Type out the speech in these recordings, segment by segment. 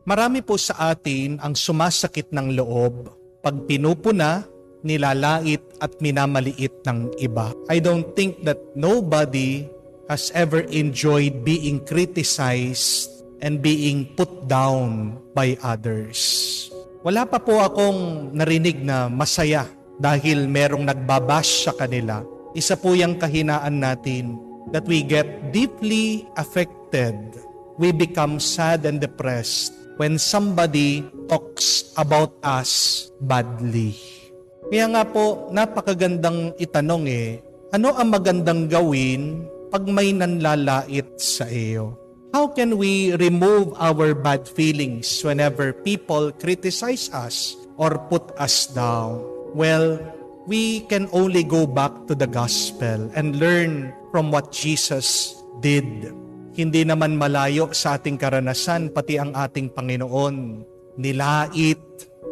Marami po sa atin ang sumasakit ng loob pag pinupuna, nilalait at minamaliit ng iba. I don't think that nobody has ever enjoyed being criticized and being put down by others. Wala pa po akong narinig na masaya dahil merong nagbabash sa kanila. Isa po yung kahinaan natin that we get deeply affected. We become sad and depressed when somebody talks about us badly. Kaya nga po, napakagandang itanong ano ang magandang gawin pag may nanlalait sa iyo? How can we remove our bad feelings whenever people criticize us or put us down? Well, we can only go back to the gospel and learn from what Jesus did. Hindi naman malayo sa ating karanasan, pati ang ating Panginoon. Nilait,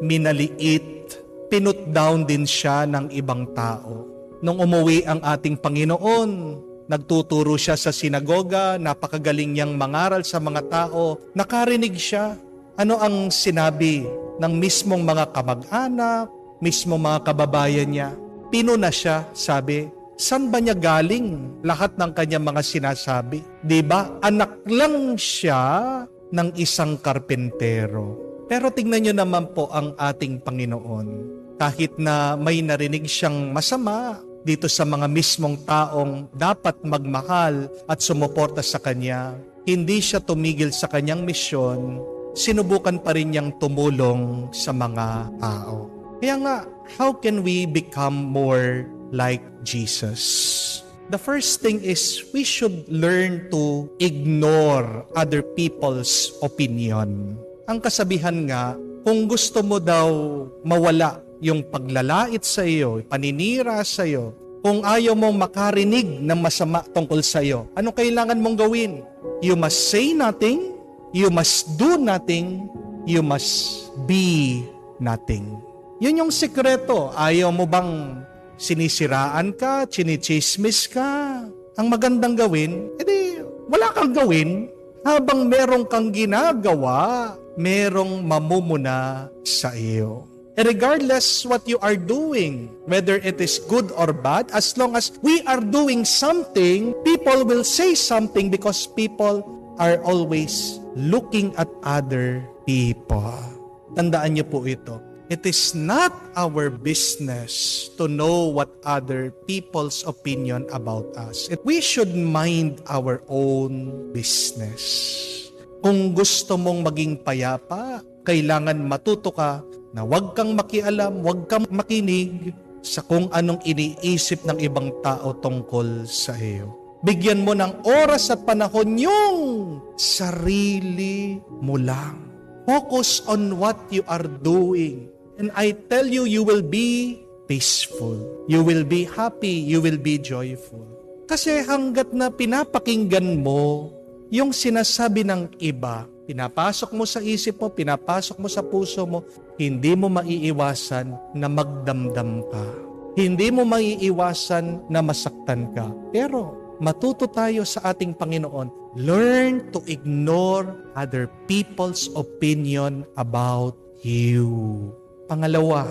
minaliit, pinut down din siya ng ibang tao. Nung umuwi ang ating Panginoon, nagtuturo siya sa sinagoga, napakagaling niyang mangaral sa mga tao, nakarinig siya. Ano ang sinabi ng mismong mga kamag-anak, mismong mga kababayan niya? Pinuna siya, sabi, saan ba niya galing lahat ng kanyang mga sinasabi? Diba? Anak lang siya ng isang karpentero. Pero tingnan niyo naman po ang ating Panginoon. Kahit na may narinig siyang masama dito sa mga mismong taong dapat magmahal at sumuporta sa Kanya, hindi siya tumigil sa Kanyang misyon, sinubukan pa rin niyang tumulong sa mga tao. Kaya nga, how can we become more like Jesus? The first thing is we should learn to ignore other people's opinion. Ang kasabihan nga, kung gusto mo daw mawala yung paglalait sa iyo, paninira sa iyo, kung ayaw mong makarinig ng masama tungkol sa iyo, ano kailangan mong gawin? You must say nothing, you must do nothing, you must be nothing. Yun yung sikreto. Ayaw mo bang sinisiraan ka, chinichismis ka? Ang magandang gawin, edi wala kang gawin. Habang merong kang ginagawa, merong mamumuna sa iyo. And regardless what you are doing, whether it is good or bad, as long as we are doing something, people will say something because people are always looking at other people. Tandaan niyo po ito. It is not our business to know what other people's opinion about us. We should mind our own business. Kung gusto mong maging payapa, kailangan matuto ka na huwag kang makialam, huwag kang makinig sa kung anong iniisip ng ibang tao tungkol sa iyo. Bigyan mo ng oras at panahon yung sarili mo lang. Focus on what you are doing. And I tell you, you will be peaceful. You will be happy. You will be joyful. Kasi hanggat na pinapakinggan mo yung sinasabi ng iba, pinapasok mo sa isip mo, pinapasok mo sa puso mo, hindi mo maiiwasan na magdamdam ka. Hindi mo maiiwasan na masaktan ka. Pero matuto tayo sa ating Panginoon. Learn to ignore other people's opinion about you. Pangalawa,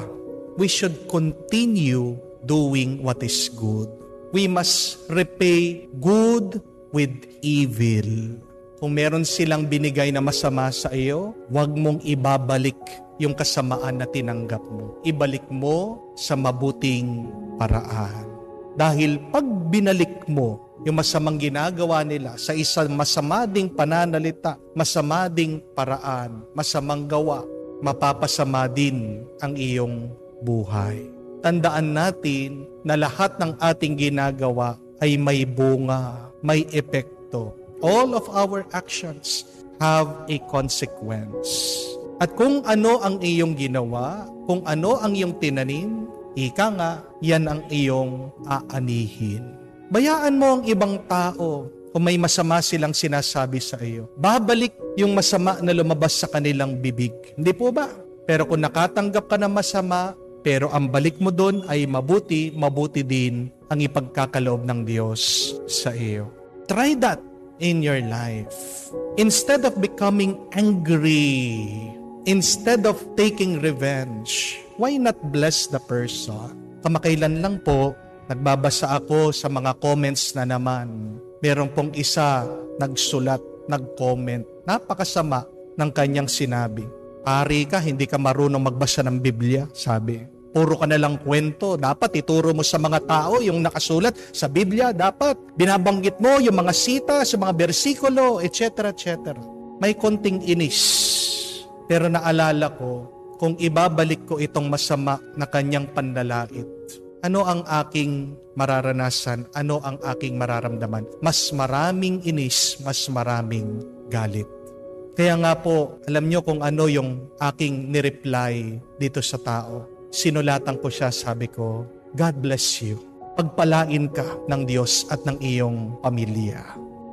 we should continue doing what is good. We must repay good with evil. Kung meron silang binigay na masama sa iyo, huwag mong ibabalik yung kasamaan na tinanggap mo. Ibalik mo sa mabuting paraan. Dahil pag binalik mo yung masamang ginagawa nila sa isang masama ding pananalita, masama ding paraan, masamang gawa, mapapasama din ang iyong buhay. Tandaan natin na lahat ng ating ginagawa ay may bunga, may epekto. All of our actions have a consequence. At kung ano ang iyong ginawa, kung ano ang iyong tinanim, ika nga, yan ang iyong aanihin. Bayaan mo ang ibang tao kung may masama silang sinasabi sa iyo. Babalik yung masama na lumabas sa kanilang bibig. Hindi po ba? Pero kung nakatanggap ka ng masama, pero ang balik mo doon ay mabuti, mabuti din ang ipagkakaloob ng Diyos sa iyo. Try that. in your life. Instead of becoming angry, instead of taking revenge, why not bless the person? Kamakailan lang po, nagbabasa ako sa mga comments na naman. Meron pong isa nagsulat, nag-comment. Napakasama ng kanyang sinabi. Pari ka, hindi ka marunong magbasa ng Biblia, sabi. Puro ka na lang kwento. Dapat ituro mo sa mga tao yung nakasulat sa Biblia. Dapat binabanggit mo yung mga sita sa mga bersikulo, etc. etc. May konting inis. Pero naalala ko, kung ibabalik ko itong masama na kanyang panlalait, ano ang aking mararanasan? Ano ang aking mararamdaman? Mas maraming inis, mas maraming galit. Kaya nga po, alam nyo kung ano yung aking nireply dito sa tao. Sinulatan ko siya, sabi ko, God bless you. Pagpalain ka ng Diyos at ng iyong pamilya.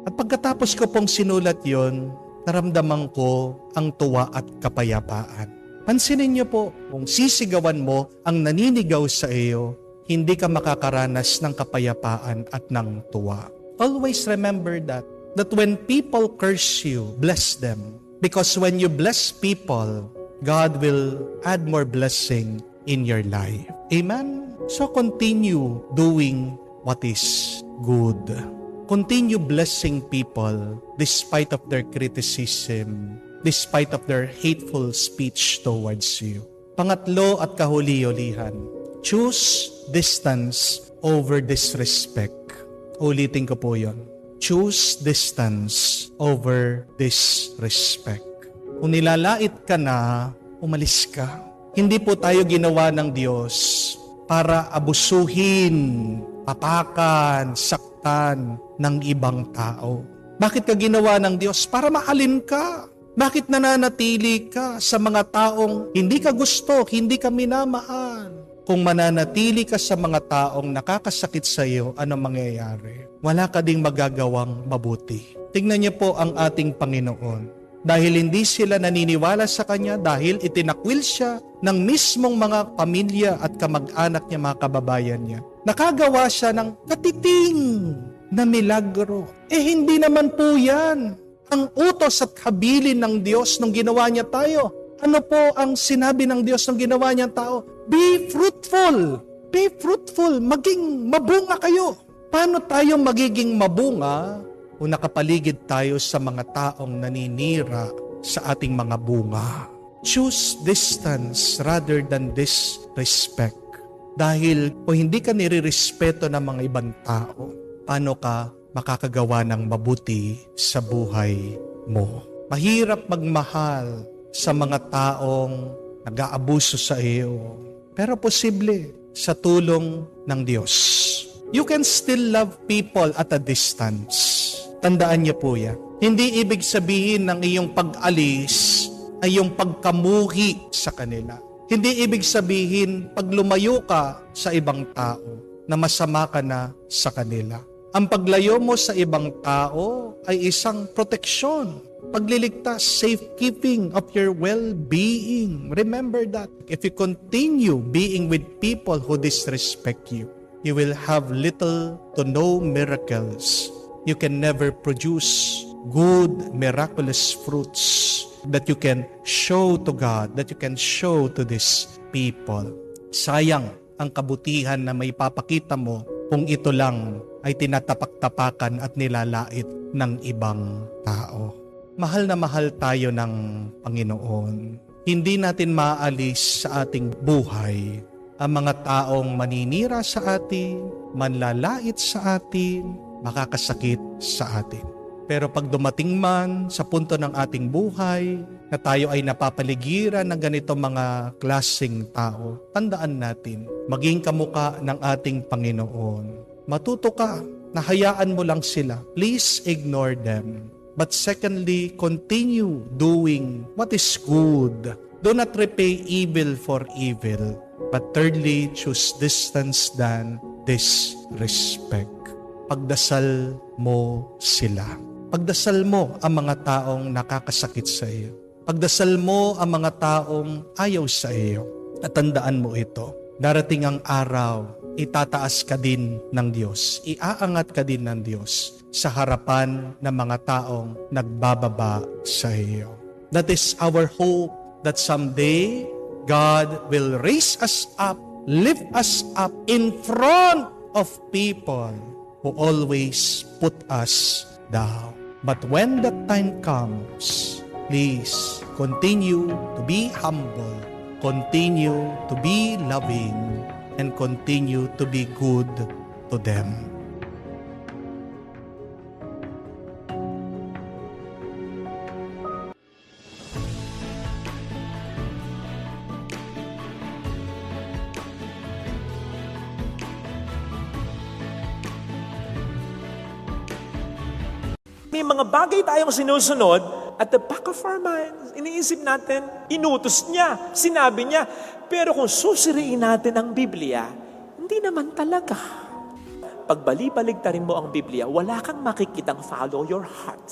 At pagkatapos ko pong sinulat yon, naramdaman ko ang tuwa at kapayapaan. Pansinin niyo po, kung sisigawan mo ang naninigaw sa iyo, hindi ka makakaranas ng kapayapaan at ng tuwa. Always remember that when people curse you, bless them. Because when you bless people, God will add more blessing in your life. Amen? So continue doing what is good. Continue blessing people despite of their criticism, despite of their hateful speech towards you. Pangatlo at kahuli-ulihan, choose distance over disrespect. Ulitin ko po yon. Choose distance over disrespect. Kung nilalait ka na, umalis ka. Hindi po tayo ginawa ng Diyos para abusuhin, papakan, saktan ng ibang tao. Bakit ka ginawa ng Diyos? Para mahalin ka. Bakit nananatili ka sa mga taong hindi ka gusto, hindi ka minamahal? Kung mananatili ka sa mga taong nakakasakit sa iyo, ano mangyayari? Wala ka ding magagawang mabuti. Tingnan niyo po ang ating Panginoon. Dahil hindi sila naniniwala sa Kanya, dahil itinakwil siya ng mismong mga pamilya at kamag-anak niya, mga kababayan niya. Nakagawa siya ng katiting na milagro. Hindi naman po yan ang utos at habilin ng Diyos nung ginawa niya tayo. Ano po ang sinabi ng Diyos nung ginawa niya tao? Be fruitful! Be fruitful! Maging mabunga kayo! Paano tayo magiging mabunga kung nakapaligid tayo sa mga taong naninira sa ating mga bunga? Choose distance rather than disrespect. Dahil kung hindi ka nirirespeto ng mga ibang tao, paano ka makakagawa ng mabuti sa buhay mo? Mahirap magmahal sa mga taong nag-aabuso sa iyo. Pero posible sa tulong ng Diyos. You can still love people at a distance. Tandaan niyo po yan. Hindi ibig sabihin ng iyong pag-alis ay yung pagkamuhi sa kanila. Hindi ibig sabihin pag lumayo ka sa ibang tao na masama ka na sa kanila. Ang paglayo mo sa ibang tao ay isang proteksyon, pagliligtas, safekeeping of your well-being. Remember that. If you continue being with people who disrespect you, you will have little to no miracles. You can never produce good, miraculous fruits that you can show to God, that you can show to these people. Sayang ang kabutihan na may papakita mo kung ito lang ay tinatapak-tapakan at nilalait ng ibang tao. Mahal na mahal tayo ng Panginoon. Hindi natin maaalis sa ating buhay ang mga taong maninira sa atin, manlalait sa atin, makakasakit sa atin. Pero pag dumating man sa punto ng ating buhay na tayo ay napapaligiran ng ganito mga klaseng tao, tandaan natin, maging kamukha ng ating Panginoon. Matuto ka, nahayaan mo lang sila. Please ignore them. But secondly, continue doing what is good. Do not repay evil for evil. But thirdly, choose distance than disrespect. Pagdasal mo sila. Pagdasal mo ang mga taong nakakasakit sa iyo. Pagdasal mo ang mga taong ayaw sa iyo. At tandaan mo ito, darating ang araw, itataas ka din ng Diyos. Iaangat ka din ng Diyos sa harapan ng mga taong nagbababa sa iyo. That is our hope that someday God will raise us up, lift us up in front of people who always put us down. But when that time comes, please continue to be humble, continue to be loving, and continue to be good to them. May mga bagay tayong sinusunod at the back of our minds, iniisip natin, inutos niya, sinabi niya. Pero kung susiriin natin ang Biblia, hindi naman talaga. Pag bali-baligtarin mo ang Biblia, wala kang makikitang follow your heart.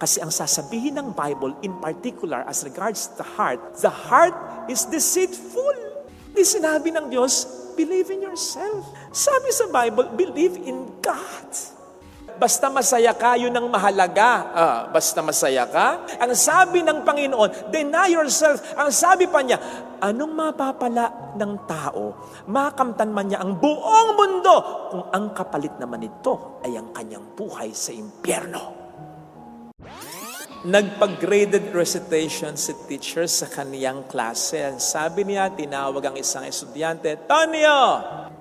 Kasi ang sasabihin ng Bible, in particular as regards the heart is deceitful. Di sinabi ng Diyos, believe in yourself. Sabi sa Bible, believe in God. Basta masaya ka, yun ang mahalaga. Basta masaya ka. Ang sabi ng Panginoon, deny yourself. Ang sabi pa niya, anong mapapala ng tao? Makamtan man niya ang buong mundo kung ang kapalit naman ito ay ang kanyang buhay sa impyerno. Nagpag-graded recitation si teacher sa kaniyang klase. Sabi niya, tinawag ang isang estudyante, Tonyo,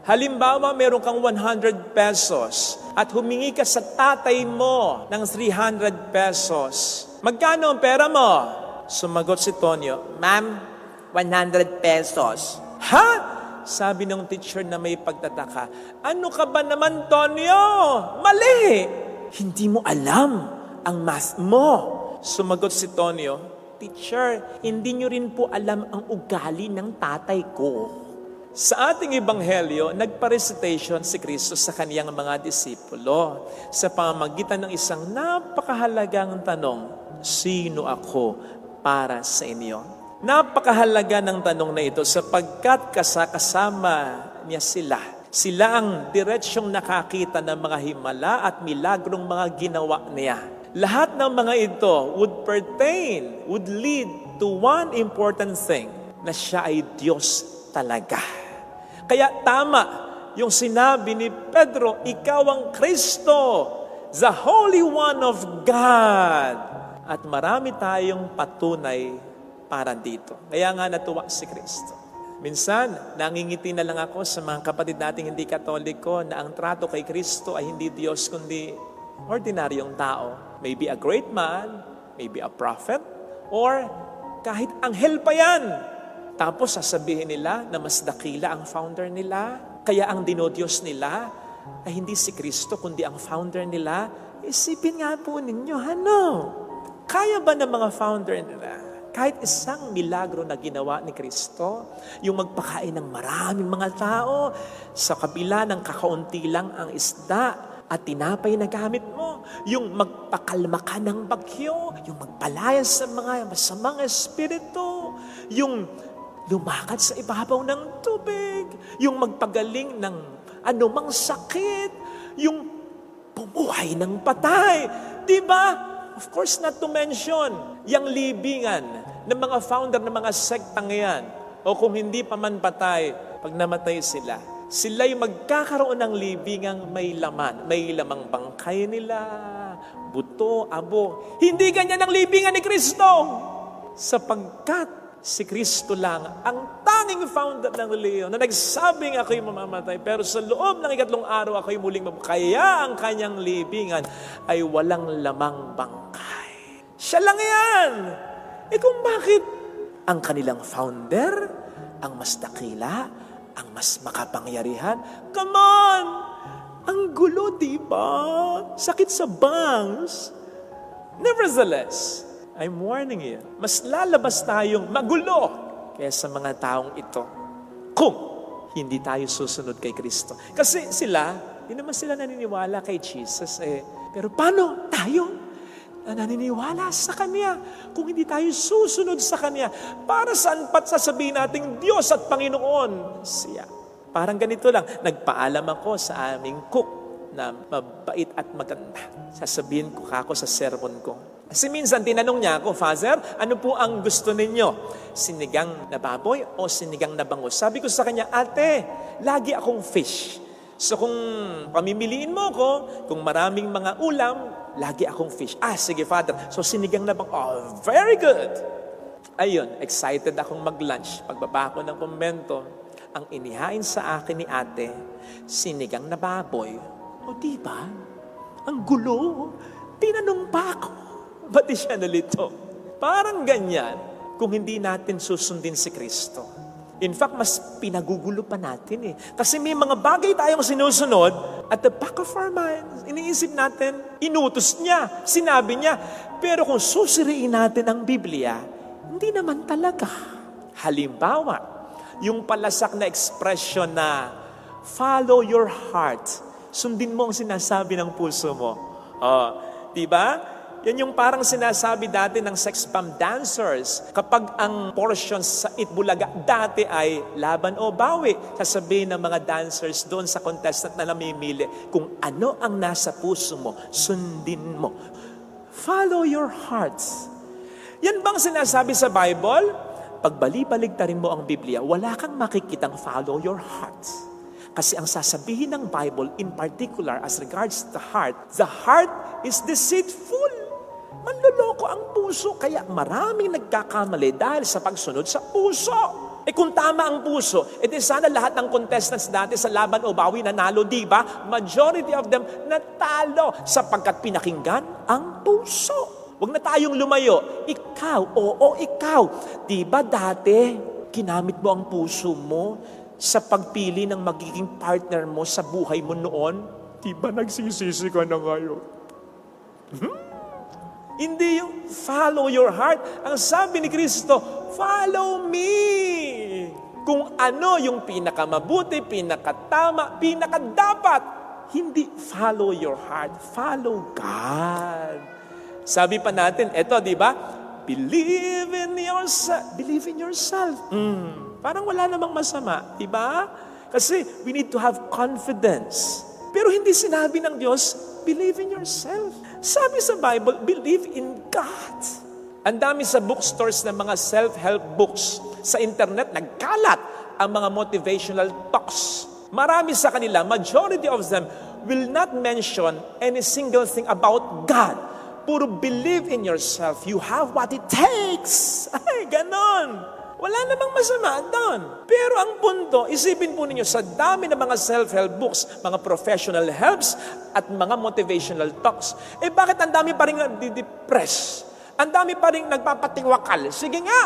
halimbawa meron kang 100 pesos at humingi ka sa tatay mo ng 300 pesos. Magkano ang pera mo? Sumagot si Tonyo, Ma'am, 100 pesos. Ha? Sabi ng teacher na may pagtataka, ano ka ba naman, Tonyo? Mali! Hindi mo alam ang math mo. Sumagot si Tonyo, Teacher, hindi nyo rin po alam ang ugali ng tatay ko. Sa ating ebanghelyo, nagpa-recitation si Kristo sa kaniyang mga disipulo sa pamamagitan ng isang napakahalagang tanong, sino ako para sa inyo? Napakahalaga ng tanong na ito sapagkat kasama niya sila. Sila ang diretsyong nakakita ng mga himala at milagrong mga ginawa niya. Lahat ng mga ito would lead to one important thing, na siya ay Diyos talaga. Kaya tama yung sinabi ni Pedro, ikaw ang Kristo, the Holy One of God. At marami tayong patunay para dito. Kaya nga natuwa si Kristo. Minsan, nangingiti na lang ako sa mga kapatid nating hindi Katoliko na ang trato kay Kristo ay hindi Diyos kundi ordinaryong tao. Maybe a great man, maybe a prophet, or kahit anghel pa yan. Tapos sasabihin nila na mas dakila ang founder nila. Kaya ang dinodiyos nila ay hindi si Kristo, kundi ang founder nila. Isipin nga po ninyo, kaya ba ng mga founder nila, kahit isang milagro na ginawa ni Kristo, yung magpakain ng maraming mga tao, sa kabila ng kakaunti lang ang isda, at tinapay na gamit mo, yung magpakalma ka ng bagyo, yung magpalayas sa mga masamang espiritu, yung lumakad sa ibabaw ng tubig, yung magpagaling ng anumang sakit, yung bumuhay ng patay. Diba? Of course, not to mention, yung libingan ng mga founder ng mga sektang yan, o kung hindi pa man patay, pag namatay sila, sila'y magkakaroon ng libingang may laman. May lamang bangkay nila, buto, abo. Hindi ganyan ang libingan ni Kristo. Sapagkat si Kristo lang ang tanging founder ng reliyon na nagsabing ako'y mamamatay, pero sa loob ng 3 araw ako'y muling mabuhay. Kaya ang kanyang libingan ay walang lamang bangkay. Siya lang yan. Kung bakit ang kanilang founder, ang mas dakila, ang mas makapangyarihan. Come on! Ang gulo, diba? Sakit sa bangs. Nevertheless, I'm warning you, mas lalabas tayong magulo kaysa mga taong ito kung hindi tayo susunod kay Kristo. Kasi sila, hindi naman sila naniniwala kay Jesus. Pero paano tayo? na naniniwala sa Kanya. Kung hindi tayo susunod sa Kanya, para saan pa't sasabihin nating Diyos at Panginoon siya? Parang ganito lang, nagpaalam ako sa aming cook na mabait at maganda. Sasabihin ko kako sa sermon ko. Kasi minsan tinanong niya ako, Father, ano po ang gusto ninyo? Sinigang na baboy o sinigang na bangus? Sabi ko sa kanya, ate, lagi akong fish. So kung pamimiliin mo ko, kung maraming mga ulam, lagi akong fish. Sige Father. So sinigang na bangus. Oh, very good. Ayun, excited akong mag-lunch. Pagbaba ko ng kumbento, ang inihain sa akin ni ate, sinigang na baboy. O diba? Ang gulo. Tinanong pa ako. Ba't di siya nalito? Parang ganyan kung hindi natin susundin si Kristo. In fact, mas pinagugulo pa natin eh. Kasi may mga bagay tayong sinusunod at the back of our minds, iniisip natin, inutos niya, sinabi niya. Pero kung susiriin natin ang Biblia, hindi naman talaga. Halimbawa, yung palasak na expression na follow your heart. Sundin mo ang sinasabi ng puso mo. Diba? Yan yung parang sinasabi dati ng sex bomb dancers. Kapag ang portion sa Itbulaga dati ay laban o bawi, sasabihin ng mga dancers doon sa contestant na namimili, kung ano ang nasa puso mo, sundin mo. Follow your hearts. Yan bang sinasabi sa Bible? Pag bali-baligtarin mo ang Biblia, wala kang makikitang follow your hearts. Kasi ang sasabihin ng Bible, in particular, as regards the heart is deceitful. Manloloko ang puso, kaya maraming nagkakamali dahil sa pagsunod sa puso. Kung tama ang puso, di sana lahat ng contestants dati sa laban o bawi nanalo, di ba? Majority of them natalo sapagkat pinakinggan ang puso. Huwag na tayong lumayo. Ikaw. Di ba dati, ginamit mo ang puso mo sa pagpili ng magiging partner mo sa buhay mo noon? Di ba nagsisisi ka na ngayon? Hindi yung follow your heart. Ang sabi ni Kristo, follow me. Kung ano yung pinakamabuti, pinakatama, pinakadapat. Hindi follow your heart, follow God. Sabi pa natin, eto, di ba? Believe in yourself. Parang wala namang masama, di ba? Kasi we need to have confidence. Pero hindi sinabi ng Diyos, believe in yourself. Sabi sa Bible, believe in God. Ang dami sa bookstores ng mga self-help books. Sa internet, nagkalat ang mga motivational talks. Marami sa kanila, majority of them, will not mention any single thing about God. Puro believe in yourself. You have what it takes. Ay, ganon. Wala namang masama doon. Pero ang punto, isipin po ninyo, sa dami ng mga self-help books, mga professional helps, at mga motivational talks, bakit ang dami pa rin nadidepress? Ang dami pa rin nagpapatiwakal? Sige nga.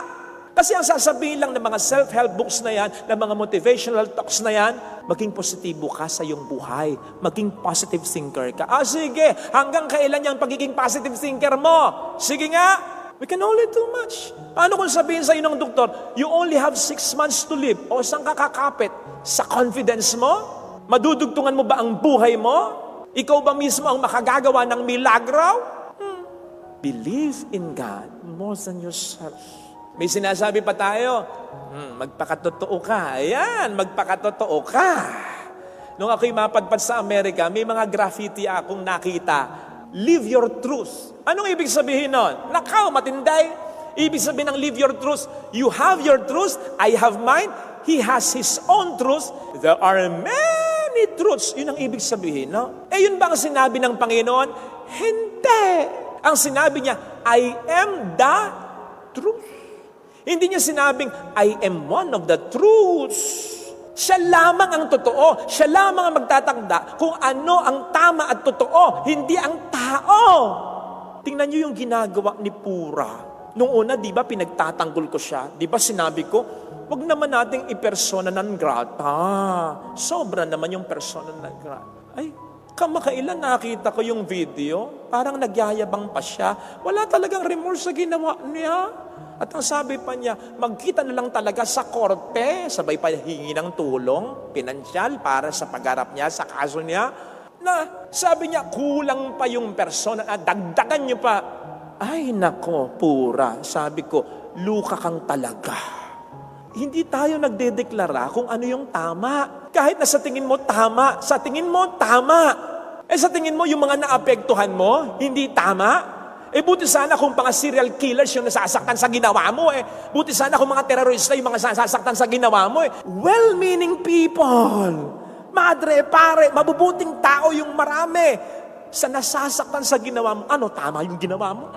Kasi ang sasabihin lang ng mga self-help books na yan, ng mga motivational talks na yan, maging positibo ka sa iyong buhay. Maging positive thinker ka. Sige, hanggang kailan yung pagiging positive thinker mo? Sige nga. We can only do much. Paano kung sabihin sa iyo ng doktor, you only have 6 months to live? O saan ka kakapit? Sa confidence mo? Madudugtungan mo ba ang buhay mo? Ikaw ba mismo ang makagagawa ng milagro? Believe in God more than yourself. May sinasabi pa tayo, magpakatotoo ka. Ayan, magpakatotoo ka. Nung ako'y mapadpad sa Amerika, may mga graffiti akong nakita. Live your truth. Anong ibig sabihin nun? Nakaw, matinday. Ibig sabihin ng live your truth. You have your truth, I have mine. He has his own truth. There are many truths. Yun ang ibig sabihin, no? Yun ba ang sinabi ng Panginoon? Hindi. Ang sinabi niya, I am the truth. Hindi niya sinabing, I am one of the truths. Siya lamang ang totoo. Siya lamang ang magtatagda kung ano ang tama at totoo, hindi ang tao. Tingnan niyo yung ginagawa ni Pura. Nung una, di ba, pinagtatanggol ko siya. Di ba, sinabi ko, wag naman nating i-persona non grata. Sobra naman yung persona non grata. Ay, kamakailan nakita ko yung video, parang nagyayabang pa siya. Wala talagang remorse sa ginawa niya. At ang sabi pa niya, magkita na lang talaga sa korte, sabay pa hingi ng tulong, pinansyal para sa pagharap niya sa kaso niya, na sabi niya, kulang pa yung persona at dagdagan niyo pa. Ay nako, pura. Sabi ko, luka kang talaga. Hindi tayo nagdedeklara kung ano yung tama. Kahit na sa tingin mo tama, sa tingin mo tama. Sa tingin mo yung mga naapektuhan mo, hindi tama. Buti sana kung mga serial killers yung nasasaktan sa ginawa mo Buti sana kung mga terorista yung mga nasasaktan sa ginawa mo Well-meaning people. Madre, pare, mabubuting tao yung marami. Sa nasasaktan sa ginawa mo, ano, tama yung ginawa mo?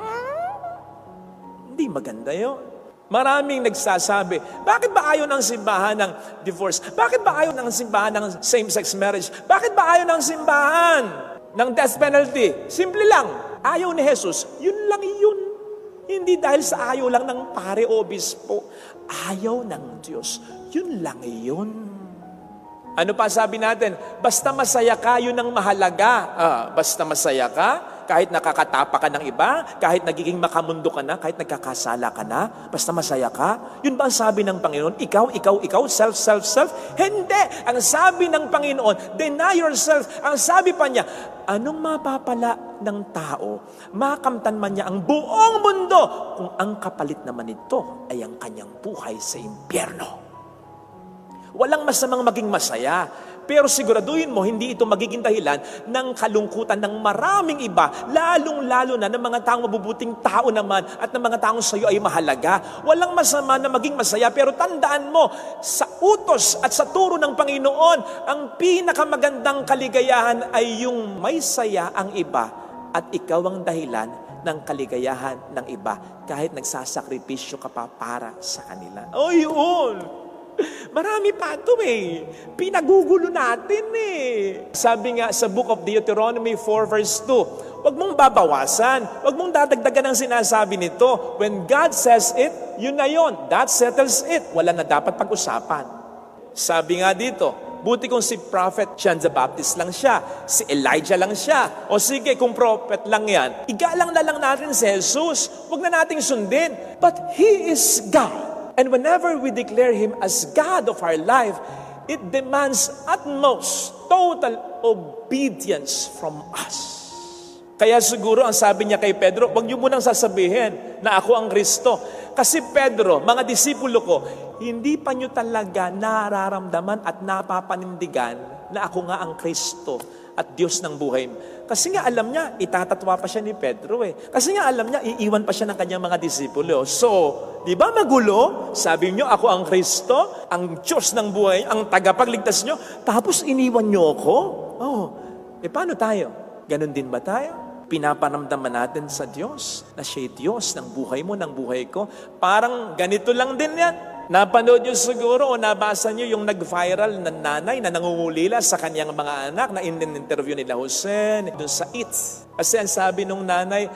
Hindi maganda yun. Maraming nagsasabi, bakit ba ayaw ng simbahan ng divorce? Bakit ba ayaw ng simbahan ng same-sex marriage? Bakit ba ayaw ng simbahan ng death penalty? Simple lang, ayaw ni Jesus, yun lang yun. Hindi dahil sa ayaw lang ng pare o obispo. Ayaw ng Diyos, yun lang yun. Ano pa sabi natin? Basta masaya ka, yun ang mahalaga. Basta masaya ka, kahit nakakatapa ka ng iba, kahit nagiging makamundo ka na, kahit nagkakasala ka na, basta masaya ka. Yun ba ang sabi ng Panginoon? Ikaw, self. Hindi! Ang sabi ng Panginoon, deny yourself. Ang sabi pa niya, anong mapapala ng tao? Makamtan man niya ang buong mundo kung ang kapalit naman ito ay ang kanyang buhay sa impyerno. Walang masamang maging masaya. Pero siguraduhin mo, hindi ito magiging dahilan ng kalungkutan ng maraming iba, lalong-lalo na ng mga taong mabubuting tao naman at ng mga taong sa iyo ay mahalaga. Walang masama na maging masaya, pero tandaan mo, sa utos at sa turo ng Panginoon, ang pinakamagandang kaligayahan ay yung may saya ang iba at ikaw ang dahilan ng kaligayahan ng iba kahit nagsasakripisyo ka pa para sa kanila. O yun! Marami pa ito Pinagugulo natin Sabi nga sa book of Deuteronomy 4 verse 2, huwag mong babawasan, huwag mong dadagdagan ang sinasabi nito. When God says it, yun na yun. That settles it. Wala na dapat pag-usapan. Sabi nga dito, buti kung si Prophet John the Baptist lang siya, si Elijah lang siya, o sige kung prophet lang yan, igalang na lang natin si Jesus. Huwag na nating sundin. But He is God. And whenever we declare Him as God of our life, it demands utmost, total obedience from us. Kaya siguro ang sabi niya kay Pedro, huwag niyo munang sasabihin na ako ang Kristo. Kasi Pedro, mga disipulo ko, hindi pa niyo talaga nararamdaman at napapanindigan na ako nga ang Kristo at Diyos ng buhay mo. Kasi nga alam niya, itatatwa pa siya ni Pedro Kasi nga alam niya, iiwan pa siya ng kanyang mga disipulo. So, di ba magulo? Sabi niyo, ako ang Kristo, ang Diyos ng buhay, ang tagapagligtas niyo, tapos iniwan niyo ako? Paano tayo? Ganon din ba tayo? Pinaparamdaman natin sa Diyos na siya'y Diyos ng buhay mo, ng buhay ko. Parang ganito lang din yan. Napanood niyo siguro o nabasa niyo yung nag-viral na nanay na nangungulila sa kanyang mga anak na in-interview nila Jose doon sa Eats. Kasi ang sabi nung nanay,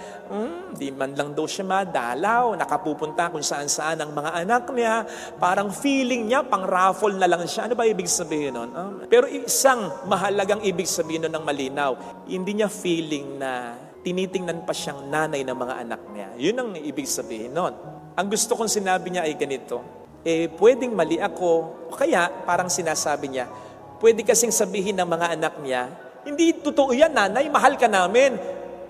di man lang daw siya madalaw, nakapupunta kung saan-saan ang mga anak niya. Parang feeling niya, pang raffle na lang siya. Ano ba ibig sabihin nun? Pero isang mahalagang ibig sabihin nun ng malinaw, hindi niya feeling na tinitingnan pa siyang nanay ng mga anak niya. Yun ang ibig sabihin nun. Ang gusto kong sinabi niya ay ganito, pwedeng mali ako, o kaya parang sinasabi niya, pwede kasing sabihin ng mga anak niya, hindi totoo yan, nanay, mahal ka namin.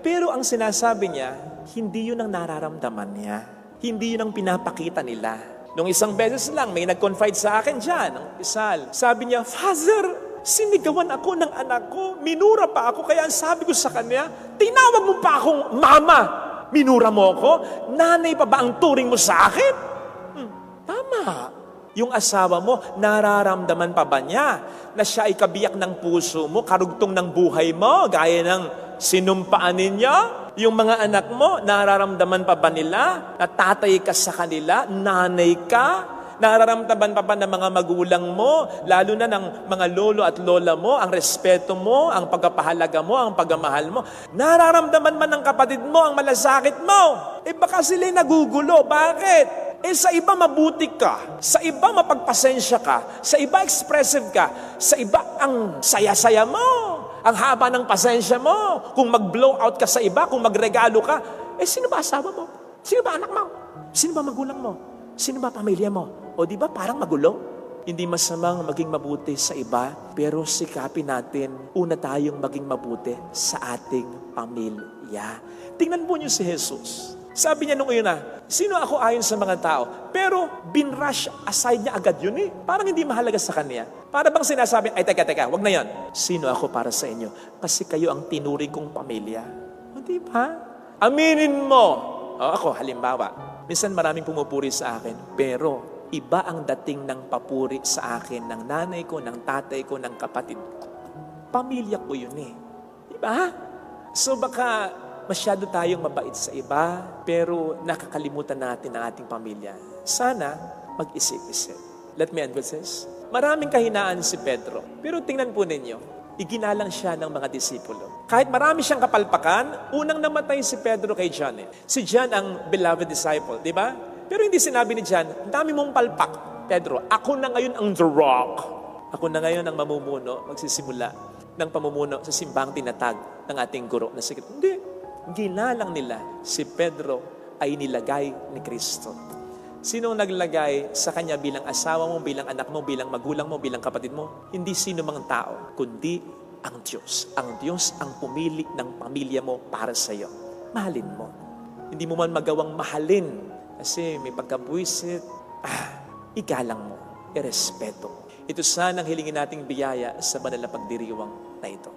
Pero ang sinasabi niya, hindi yun ang nararamdaman niya. Hindi yun ang pinapakita nila. Nung isang beses lang, may nag-confide sa akin dyan, ang Isal. Sabi niya, Father, sinigawan ako ng anak ko, minura pa ako, kaya ang sabi ko sa kanya, tinawag mo pa akong mama, minura mo ako, nanay pa ba ang turing mo sa akin? Tama. Yung asawa mo, nararamdaman pa ba niya na siya ay kabiyak ng puso mo, karugtong ng buhay mo, gaya ng sinumpaan ninyo? Yung mga anak mo, nararamdaman pa ba nila na tatay ka sa kanila, nanay ka? Nararamdaman pa ba ng mga magulang mo, lalo na ng mga lolo at lola mo, ang respeto mo, ang pagpapahalaga mo, ang pagmamahal mo? Nararamdaman man ng kapatid mo ang malasakit mo? Baka sila'y nagugulo. Bakit? Sa iba mabuti ka, sa iba mapagpasensya ka, sa iba expressive ka, sa iba ang saya-saya mo, ang haba ng pasensya mo. Kung mag-blow out ka sa iba, kung magregalo ka, sino ba asawa mo? Sino ba anak mo? Sino ba magulang mo? Sino ba pamilya mo? O di ba parang magulo? Hindi masamang maging mabuti sa iba, pero sikapin natin, una tayong maging mabuti sa ating pamilya. Tingnan po niyo si Jesus. Sabi niya nung una, sino ako ayon sa mga tao? Pero binrush aside niya agad yun eh. Parang hindi mahalaga sa kanya. Para bang sinasabi, ay teka, wag na yan. Sino ako para sa inyo? Kasi kayo ang tinuring kong pamilya. O di ba? Aminin mo. O ako, halimbawa, minsan maraming pumupuri sa akin, pero iba ang dating ng papuri sa akin ng nanay ko, ng tatay ko, ng kapatid ko. Pamilya ko yun eh. Di ba? So baka masyado tayong mabait sa iba, pero nakakalimutan natin ang ating pamilya. Sana mag-isip-isip. Let me end with this. Maraming kahinaan si Pedro, pero tingnan po ninyo, iginalang siya ng mga disipulo. Kahit marami siyang kapalpakan, unang namatay si Pedro kay John. Si John ang beloved disciple, di ba? Pero hindi sinabi ni John, ang dami mong palpak. Pedro, ako na ngayon ang the rock. Ako na ngayon ang mamumuno, magsisimula ng pamumuno sa simbang tinatag ng ating guro na sikit. Hindi. Ginalang nila si Pedro ay nilagay ni Kristo. Sinong naglagay sa kanya bilang asawa mo, bilang anak mo, bilang magulang mo, bilang kapatid mo? Hindi sino mang tao, kundi ang Diyos. Ang Diyos ang pumili ng pamilya mo para sa iyo. Mahalin mo. Hindi mo man magawang mahalin kasi may pagkabuisit. Igalang mo, irespeto. Ito sana ang hilingin nating biyaya sa banal na pagdiriwang na ito.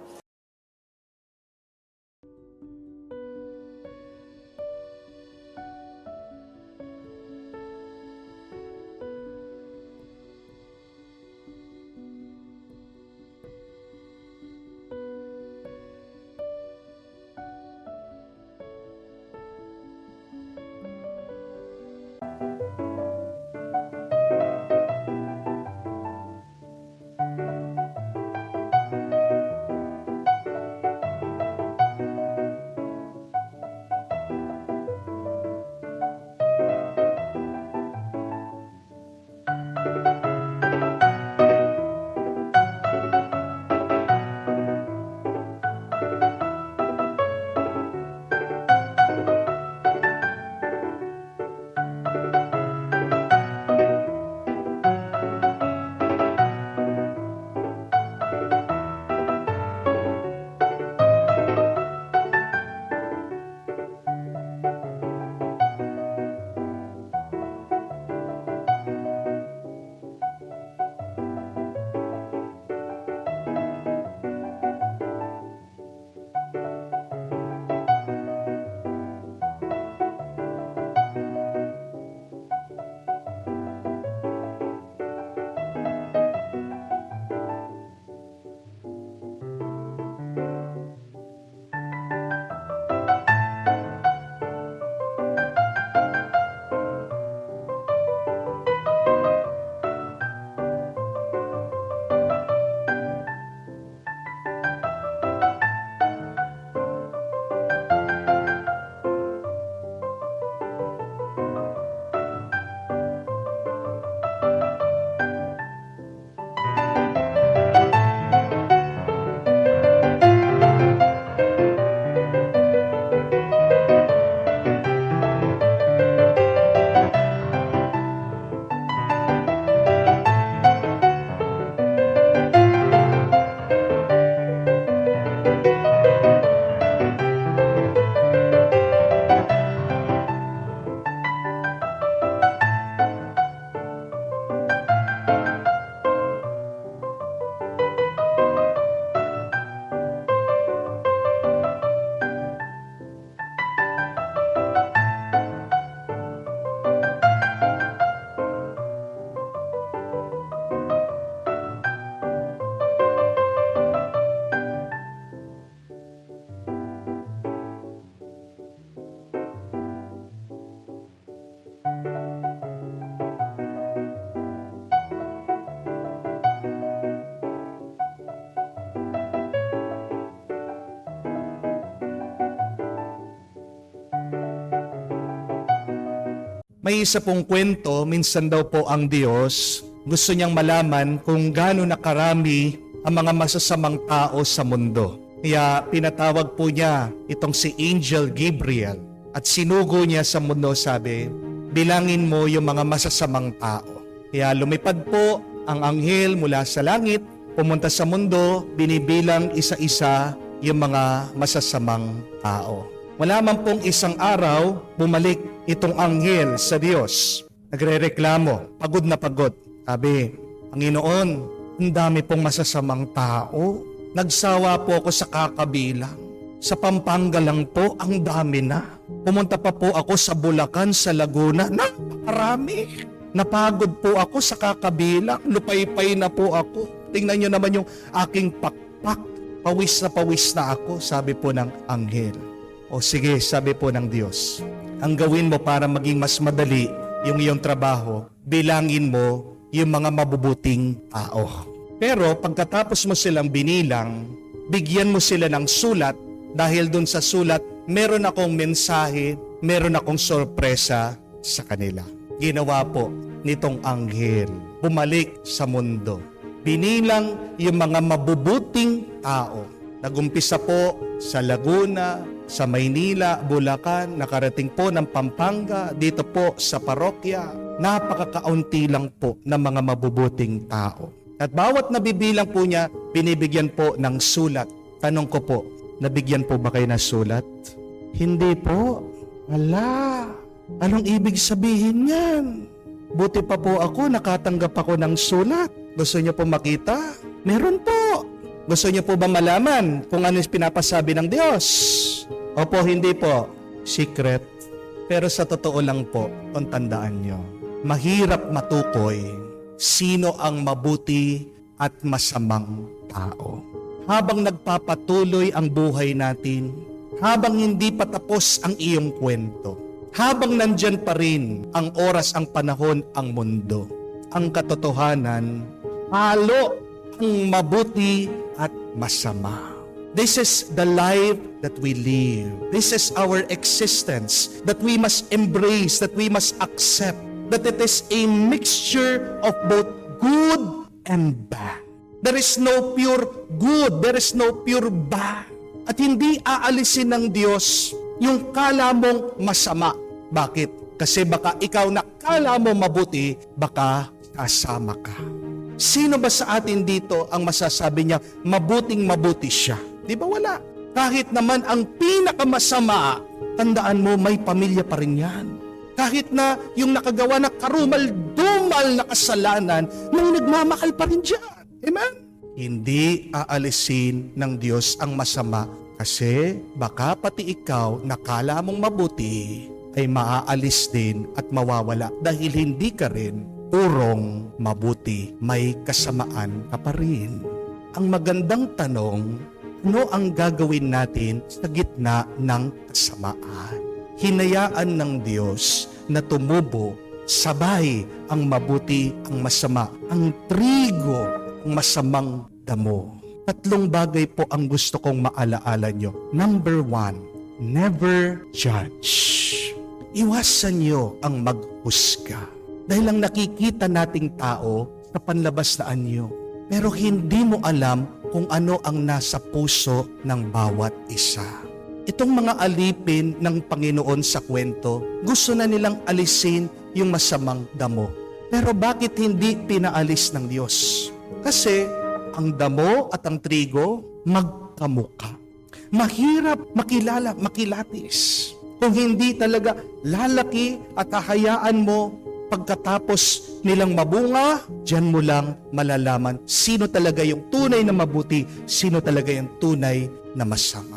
May isa pong kwento, minsan daw po ang Diyos gusto niyang malaman kung gaano nakarami ang mga masasamang tao sa mundo. Kaya pinatawag po niya itong si Angel Gabriel at sinugo niya sa mundo, sabi, bilangin mo yung mga masasamang tao. Kaya lumipad po ang anghel mula sa langit, pumunta sa mundo, binibilang isa-isa yung mga masasamang tao. Wala man pong isang araw, bumalik itong anghel sa Diyos. Nagrereklamo, pagod na pagod. Sabi, Panginoon, ang dami pong masasamang tao. Nagsawa po ako sa kakabilang. Sa Pampanga lang po, ang dami na. Pumunta pa po ako sa Bulacan, sa Laguna. Napakarami. Napagod po ako sa kakabilang. Lupay-pay na po ako. Tingnan nyo naman yung aking pakpak. Pawis na ako, sabi po ng anghel. O sige, sabi po ng Diyos, ang gawin mo para maging mas madali yung iyong trabaho, bilangin mo yung mga mabubuting tao. Pero pagkatapos mo silang binilang, bigyan mo sila ng sulat dahil dun sa sulat, meron akong mensahe, meron akong sorpresa sa kanila. Ginawa po nitong anghel, bumalik sa mundo. Binilang yung mga mabubuting tao. Nagumpisa po sa Laguna, sa Maynila, Bulacan, nakarating po ng Pampanga, dito po sa parokya. Napakakaunti lang po ng mga mabubuting tao. At bawat nabibilang po niya, binibigyan po ng sulat. Tanong ko po, nabigyan po ba kayo ng sulat? Hindi po. Ala, anong ibig sabihin yan? Buti pa po ako, nakatanggap ako ng sulat. Gusto niyo po makita? Meron po. Gusto niyo po ba malaman kung ano yung pinapasabi ng Diyos? Opo, hindi po. Secret. Pero sa totoo lang po, kung tandaan niyo, mahirap matukoy sino ang mabuti at masamang tao. Habang nagpapatuloy ang buhay natin, habang hindi pa tapos ang iyong kwento, habang nandyan pa rin ang oras, ang panahon, ang mundo, ang katotohanan, halo ang mabuti at masama. This is the life that we live. This is our existence that we must embrace, that we must accept, that it is a mixture of both good and bad. There is no pure good, there is no pure bad. At hindi aalisin ng Diyos yung kala mong masama. Bakit? Kasi baka ikaw na kala mo mabuti, baka kasama ka. Sino ba sa atin dito ang masasabi niya, mabuting mabuti siya? Di ba wala? Kahit naman ang pinakamasama, tandaan mo, may pamilya pa rin yan. Kahit na yung nakagawa na karumal-dumal na kasalanan, may nagmamahal pa rin dyan. Amen? Hindi aalisin ng Diyos ang masama kasi baka pati ikaw, nakala mong mabuti, ay maaalis din at mawawala dahil hindi ka rin purong mabuti, may kasamaan ka pa rin. Ang magandang tanong, ano ang gagawin natin sa gitna ng kasamaan? Hinayaan ng Diyos na tumubo, sabay ang mabuti, ang masama, ang trigo, ang masamang damo. 3 bagay po ang gusto kong maalaala nyo. Number 1, never judge. Iwasan nyo ang maghusga. Dahil ang nakikita nating tao sa panlabas na anyo. Pero hindi mo alam kung ano ang nasa puso ng bawat isa. Itong mga alipin ng Panginoon sa kwento, gusto na nilang alisin yung masamang damo. Pero bakit hindi pinaalis ng Diyos? Kasi ang damo at ang trigo magkamuka. Mahirap makilala, makilatis. Kung hindi talaga lalaki at hahayaan mo, pagkatapos nilang mabunga, diyan mo lang malalaman sino talaga yung tunay na mabuti, sino talaga yung tunay na masama.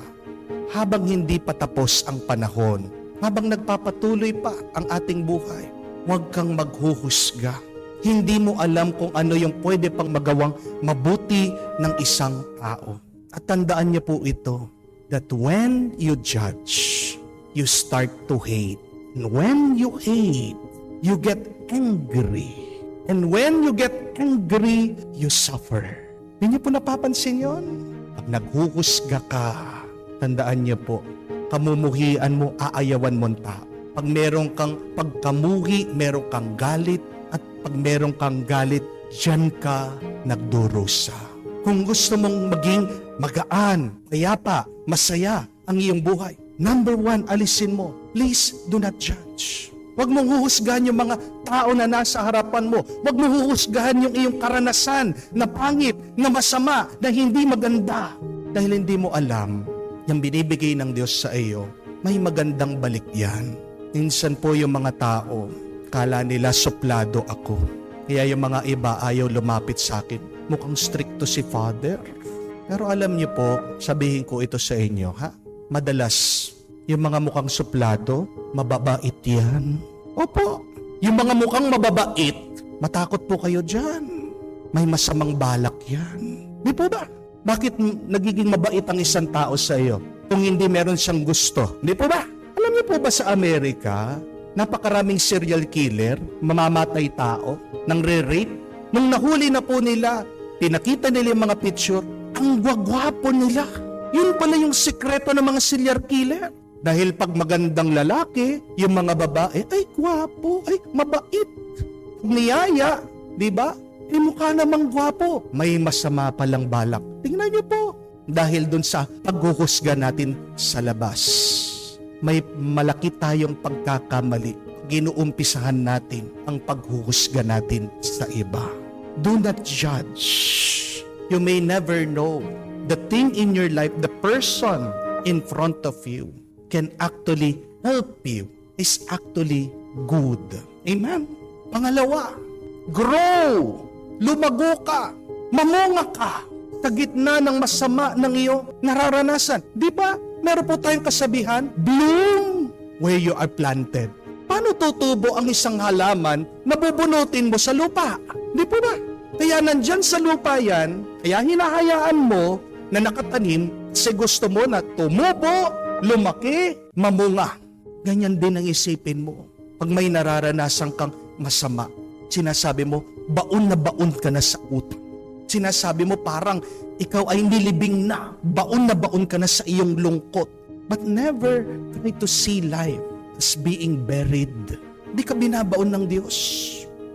Habang hindi pa tapos ang panahon, habang nagpapatuloy pa ang ating buhay, huwag kang maghuhusga. Hindi mo alam kung ano yung pwede pang magawang mabuti ng isang tao. At tandaan niyo po ito, that when you judge, you start to hate. And when you hate, you get angry. And when you get angry, you suffer. Hindi niyo po napapansin yun? Pag naghuhusga ka, tandaan niyo po, kamumuhian mo, aayawan mo ang tao. Pag meron kang pagkamuhi, meron kang galit, at pag meron kang galit, diyan ka nagdurusa. Kung gusto mong maging magaan, payapa, masaya ang iyong buhay, number 1, alisin mo. Please do not judge. Huwag mong huhusgahan yung mga tao na nasa harapan mo. Huwag mong huhusgahan yung iyong karanasan na pangit, na masama, na hindi maganda. Dahil hindi mo alam, yung binibigay ng Diyos sa iyo, may magandang balik yan. Minsan po yung mga tao, kala nila suplado ako. Kaya yung mga iba ayaw lumapit sa akin. Mukhang stricto si Father. Pero alam niyo po, sabihin ko ito sa inyo, ha? Madalas, yung mga mukhang suplado, mababait yan. Opo, yung mga mukhang mababait, matakot po kayo dyan. May masamang balak yan. Di po ba? Bakit nagiging mabait ang isang tao sa iyo kung hindi meron siyang gusto? Di po ba? Alam niyo po ba sa Amerika, napakaraming serial killer, mamamatay tao, nang re-rape? Nung nahuli na po nila, pinakita nila yung mga picture, ang gwagwapo nila. Yun pala yung sikreto ng mga serial killer. Dahil pag magandang lalaki, yung mga babae, ay gwapo, ay mabait. Niyaya, di ba? Mukha namang gwapo. May masama palang balak. Tingnan niyo po. Dahil dun sa paghuhusga natin sa labas, may malaki tayong pagkakamali. Ginuumpisahan natin ang paghuhusga natin sa iba. Do not judge. You may never know. The thing in your life, the person in front of you can actually help you, is actually good. Amen? Pangalawa, grow. Lumago ka. Mamunga ka. Sa gitna ng masama ng iyong nararanasan. Di ba? Meron po tayong kasabihan, bloom where you are planted. Paano tutubo ang isang halaman na bubunutin mo sa lupa? Di po ba? Kaya nandyan sa lupa yan, kaya hinahayaan mo na nakatanim kasi gusto mo na tumubo, lumaki, mamunga. Ganyan din ang isipin mo. Pag may nararanasan kang masama, sinasabi mo, baon na baon ka na sa utang. Sinasabi mo parang ikaw ay nilibing na baon ka na sa iyong lungkot. But never try to see life as being buried. Di ka binabaon ng Diyos.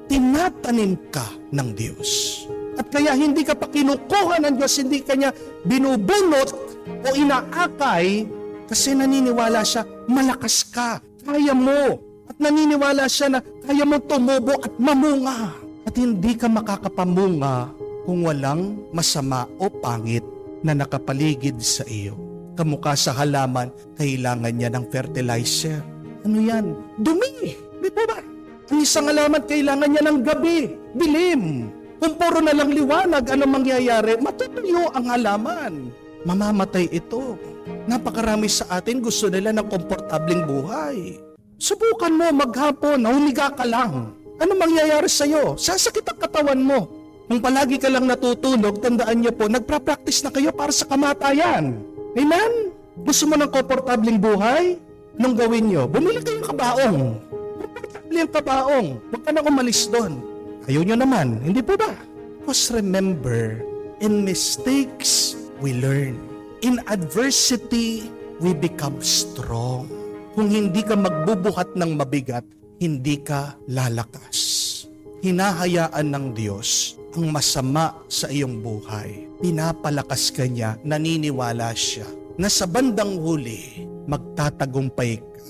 Tinatanim ka ng Diyos. At kaya hindi ka pa kinukuha ng Diyos, hindi ka niya binubunot o inaakay kasi naniniwala siya, malakas ka, kaya mo. At naniniwala siya na kaya mo tumubo at mamunga. At hindi ka makakapamunga kung walang masama o pangit na nakapaligid sa iyo. Kamukha sa halaman, kailangan niya ng fertilizer. Ano yan? Dumi! Di ba ba? Ang isang halaman, kailangan niya ng gabi, dilim. Kung puro na lang liwanag, ano mangyayari? Matutuyo ang halaman. Mamamatay ito. Napakarami sa atin gusto nila ng komportableng buhay. Subukan mo maghapon, humiga ka lang. Ano mangyayari sa'yo? Sasakit ang katawan mo. Kung palagi ka lang natutulog, tandaan niyo po, nagpra-practice na kayo para sa kamatayan. Amen? Gusto mo ng komportableng buhay? Anong gawin niyo? Bumili kayong kabaong. Komportable ang kabaong. Huwag ka nang umalis doon. Ayaw niyo naman, hindi po ba? Because remember, in mistakes, we learn. In adversity, we become strong. Kung hindi ka magbubuhat ng mabigat, hindi ka lalakas. Hinahayaan ng Diyos ang masama sa iyong buhay. Pinapalakas ka niya, naniniwala siya na sa bandang huli, magtatagumpay ka.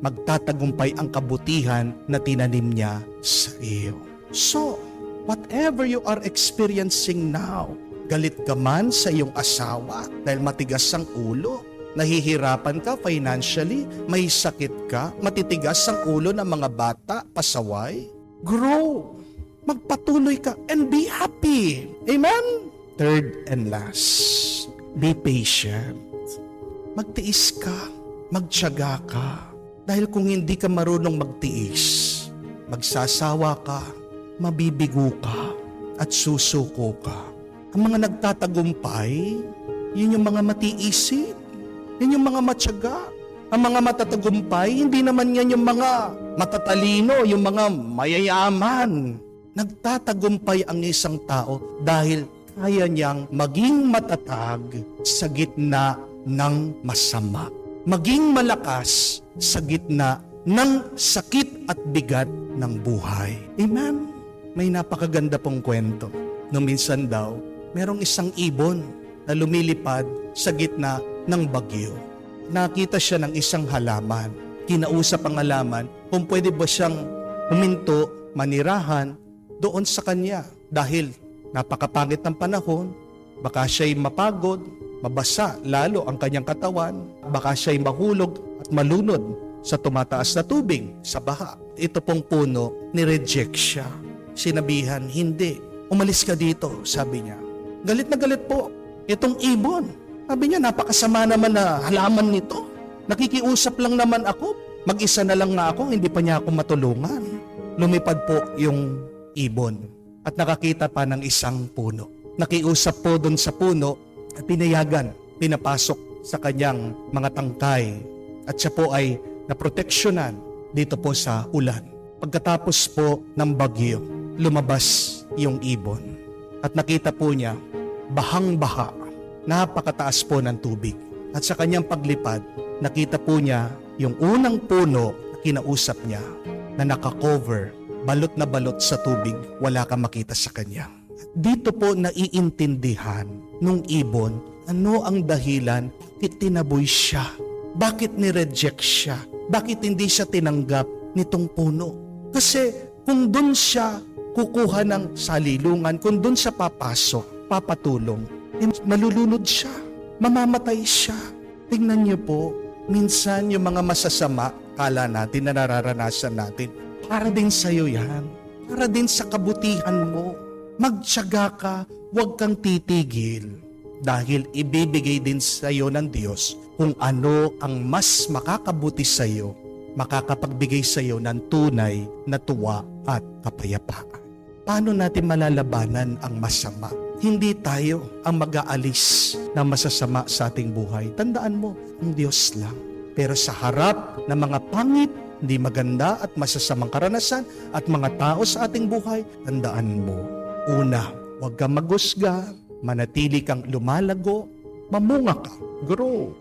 Magtatagumpay ang kabutihan na tinanim niya sa iyo. So, whatever you are experiencing now, galit ka man sa iyong asawa dahil matigas ang ulo, nahihirapan ka financially, may sakit ka, matitigas ang ulo ng mga bata, pasaway, grow, magpatuloy ka, and be happy. Amen? Third and last, be patient. Magtiis ka, magtiyaga ka. Dahil kung hindi ka marunong magtiis, magsasawa ka, mabibigo ka, at susuko ka. Ang mga nagtatagumpay, yun yung mga matiisin. Yan yung mga matyaga. Ang mga matatagumpay, hindi naman yan yung mga matatalino, yung mga mayayaman. Nagtatagumpay ang isang tao dahil kaya niyang maging matatag sa gitna ng masama. Maging malakas sa gitna ng sakit at bigat ng buhay. Amen? May napakaganda pong kwento. Nung minsan daw, merong isang ibon na lumilipad sa gitna ng bagyo. Nakita siya ng isang halaman. Kinausap ang halaman kung pwede ba siyang huminto, manirahan doon sa kanya. Dahil napakapangit ng panahon, baka siya'y mapagod, mabasa lalo ang kanyang katawan, baka siya'y mahulog at malunod sa tumataas na tubig, sa baha. Ito pong puno, ni-reject siya. Sinabihan, hindi. Umalis ka dito, sabi niya. Galit na galit po. Itong ibon. Sabi niya, napakasama naman na halaman nito. Nakikiusap lang naman ako. Mag-isa na lang nga ako, hindi pa niya ako matulungan. Lumipad po yung ibon at nakakita pa ng isang puno. Nakiusap po doon sa puno at pinayagan, pinapasok sa kanyang mga tangkay. At siya po ay naproteksyonan dito po sa ulan. Pagkatapos po ng bagyo, lumabas yung ibon. At nakita po niya, bahang-baha, napakataas po ng tubig. At sa kanyang paglipad, nakita po niya yung unang puno na kinausap niya na nakakover, balot na balot sa tubig, wala kang makita sa kanya. Dito po naiintindihan nung ibon, ano ang dahilan bakit tinaboy siya? Bakit ni-reject siya? Bakit hindi siya tinanggap nitong puno? Kasi kung doon siya kukuha ng salilungan, kung doon siya papasok, papatulong, malulunod siya, mamamatay siya. Tingnan niyo po, minsan yung mga masasama, kala natin na nararanasan natin, para din sa'yo yan. Para din sa kabutihan mo. Magtiyaga ka, huwag kang titigil. Dahil ibibigay din sa'yo ng Diyos kung ano ang mas makakabuti sa'yo, makakapagbigay sa'yo ng tunay na tuwa at kapayapaan. Paano natin malalabanan ang masama? Hindi tayo ang mag-aalis ng masasama sa ating buhay. Tandaan mo, ang Diyos lang. Pero sa harap ng mga pangit, hindi maganda at masasamang karanasan at mga tao sa ating buhay, tandaan mo, una, huwag kang maghusga, manatili kang lumalago, mamunga ka, grow.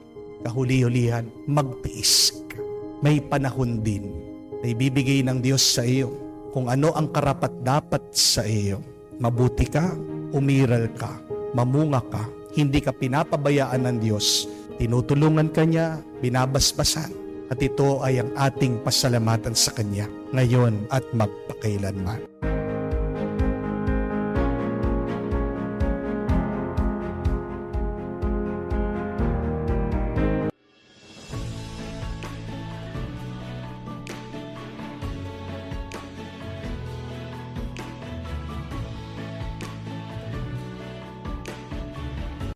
Kahuli-hulihan, magtiis ka. May panahon din na ibibigay ng Diyos sa iyo kung ano ang karapat-dapat sa iyo. Mabuti ka, umiral ka, mamunga ka, hindi ka pinapabayaan ng Diyos, tinutulungan ka niya, binabasbasan. At ito ay ang ating pasalamatan sa Kanya ngayon at magpakailanman.